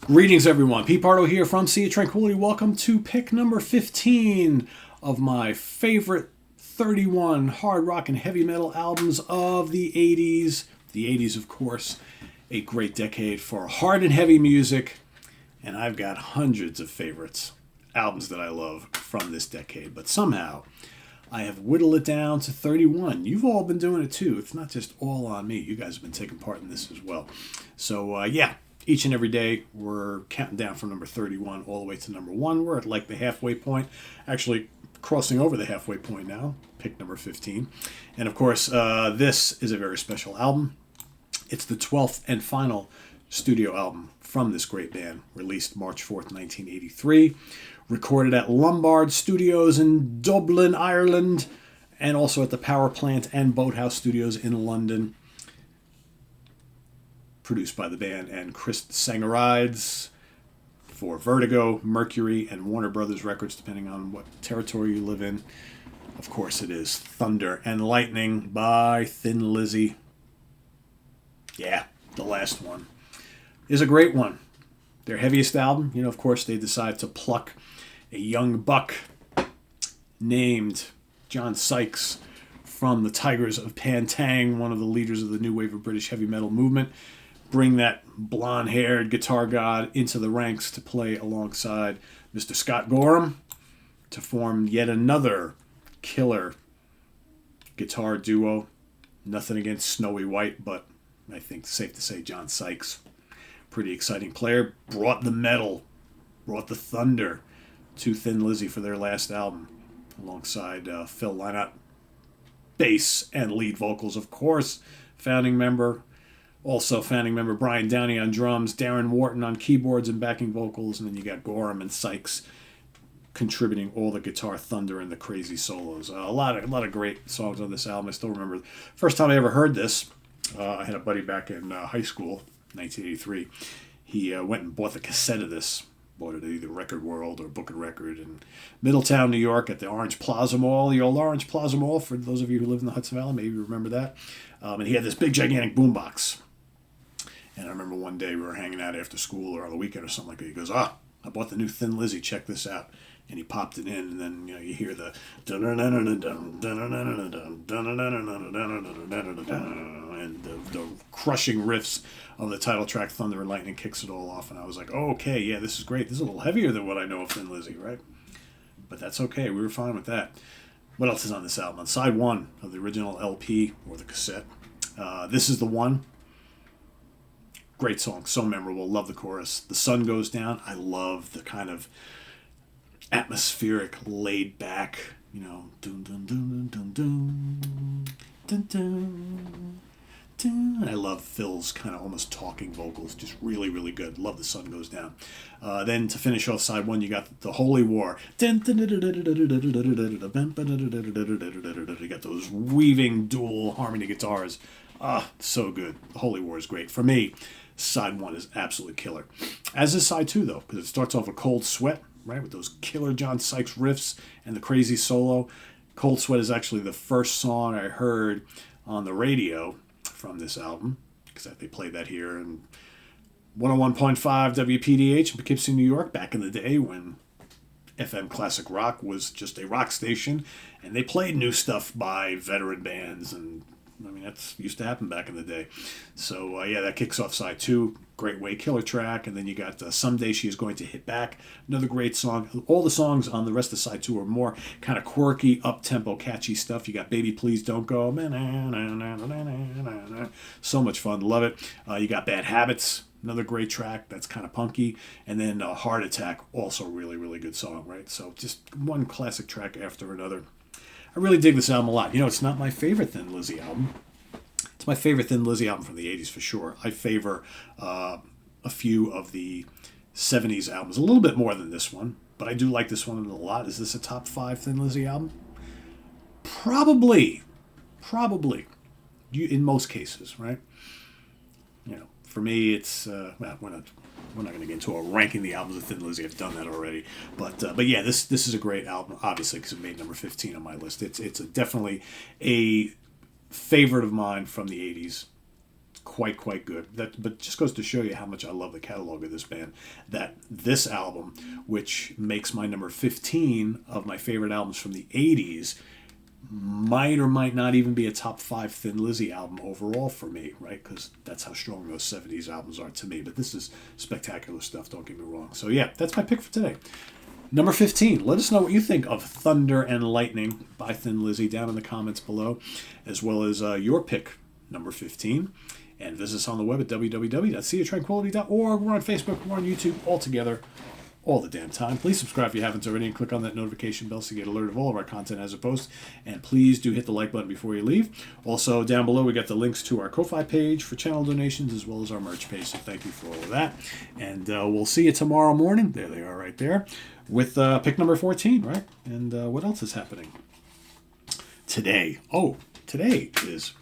Greetings, everyone. Pete Pardo here from Sea of Tranquility. Welcome to pick number 15 of my favorite 31 hard rock and heavy metal albums of the 80s. The 80s, of course, a great decade for hard and heavy music. And I've got hundreds of favorites, albums that I love from this decade. But somehow, I have whittled it down to 31. You've all been doing it too. It's not just all on me. You guys have been taking part in this as well. So, each and every day, we're counting down from number 31 all the way to number 1. We're at like the halfway point, actually crossing over the halfway point now, pick number 15. And of course, this is a very special album. It's the 12th and final studio album from this great band, released March 4th, 1983, recorded at Lombard Studios in Dublin, Ireland, and also at the Power Plant and Boathouse Studios in London. Produced by the band and Chris Sangarides for Vertigo, Mercury, and Warner Brothers Records, depending on what territory you live in. Of course, it is Thunder and Lightning by Thin Lizzy. Yeah, the last one is a great one. Their heaviest album, of course, they decide to pluck a young buck named John Sykes from the Tigers of Pantang, one of the leaders of the new wave of British heavy metal movement. Bring that blonde-haired guitar god into the ranks to play alongside Mr. Scott Gorham to form yet another killer guitar duo. Nothing against Snowy White, but I think it's safe to say John Sykes, pretty exciting player, brought the metal, brought the thunder to Thin Lizzy for their last album, alongside Phil Lynott, bass and lead vocals, of course, founding member. Also founding member Brian Downey on drums, Darren Wharton on keyboards and backing vocals, and then you got Gorham and Sykes contributing all the guitar thunder and the crazy solos. A lot of great songs on this album. I still remember the first time I ever heard this. I had a buddy back in high school, 1983. He went and bought the cassette of this. Bought it at either Record World or Book and Record in Middletown, New York, at the Orange Plaza Mall. The old Orange Plaza Mall, for those of you who live in the Hudson Valley, maybe you remember that. And he had this big, gigantic boombox. And I remember one day we were hanging out after school or on the weekend or something like that. He goes, I bought the new Thin Lizzy. Check this out. And he popped it in, and then you hear the and the crushing riffs of the title track Thunder and Lightning kicks it all off. And I was like, oh, okay, yeah, this is great. This is a little heavier than what I know of Thin Lizzy, right? But that's okay. We were fine with that. What else is on this album? On side 1 of the original LP or the cassette, This Is the One. Great song, so memorable. Love the chorus. The Sun Goes Down. I love the kind of atmospheric, laid back, dun dun dun dun dun dun dun dun dun. I love Phil's kind of almost talking vocals, just really, really good. Love The Sun Goes Down. Then to finish off side 1, you got the Holy War. You got those weaving dual harmony guitars. So good. The Holy War is great. For me, side 1 is absolutely killer. As is side 2, though, because it starts off with Cold Sweat, right, with those killer John Sykes riffs and the crazy solo. Cold Sweat is actually the first song I heard on the radio from this album, because they played that here in 101.5 WPDH in Poughkeepsie, New York, back in the day when FM Classic Rock was just a rock station, and they played new stuff by veteran bands, and that used to happen back in the day. So, that kicks off side 2. Great Way, killer track. And then you got Someday She Is Going to Hit Back. Another great song. All the songs on the rest of side 2 are more kind of quirky, up-tempo, catchy stuff. You got Baby Please Don't Go. So much fun. Love it. You got Bad Habits. Another great track that's kind of punky. And then Heart Attack. Also really, really good song, right? So just one classic track after another. I really dig this album a lot. It's not my favorite Thin Lizzy album. It's my favorite Thin Lizzy album from the 80s for sure. I favor a few of the 70s albums a little bit more than this one, but I do like this one a lot. Is this a top 5 Thin Lizzy album? Probably. In most cases, right? For me, it's we're not going to get into a ranking the albums of Thin Lizzy. I've done that already. But yeah, this is a great album, obviously, because it made number 15 on my list. It's definitely a favorite of mine from the 80s. quite good. But just goes to show you how much I love the catalog of this band. That this album, which makes my number 15 of my favorite albums from the 80s, might or might not even be a top 5 Thin Lizzy album overall for me, right? Because that's how strong those 70s albums are to me. But this is spectacular stuff, don't get me wrong. So yeah, that's my pick for today. Number 15. Let us know what you think of Thunder and Lightning by Thin Lizzy down in the comments below, as well as your pick, number 15. And visit us on the web at www.seaoftranquility.org. We're on Facebook, we're on YouTube, all together, all the damn time. Please subscribe if you haven't already and click on that notification bell so you get alerted of all of our content as a post. And please do hit the like button before you leave. Also, down below we got the links to our Ko-Fi page for channel donations as well as our merch page. So thank you for all of that. And we'll see you tomorrow morning. There they are right there with pick number 14, right? And what else is happening today? Oh, today is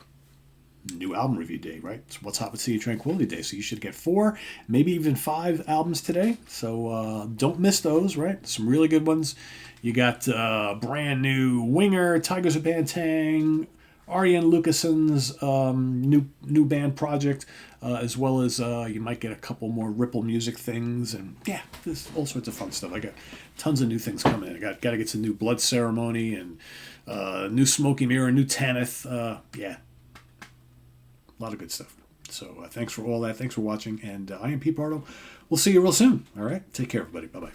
new album review day, right? It's What's Hot with Sea of Tranquility Day. So you should get 4, maybe even 5 albums today. So don't miss those, right? Some really good ones. You got brand new Winger, Tigers of Bantang, Ariane Lucason's new band project, as well as you might get a couple more Ripple Music things, and yeah, there's all sorts of fun stuff. I got tons of new things coming in. I got to get some new Blood Ceremony and new Smoky Mirror, new Tanith. Yeah, a lot of good stuff. So thanks for all that. Thanks for watching, and I am Pete Pardo. We'll see you real soon. All right, take care, everybody. Bye bye.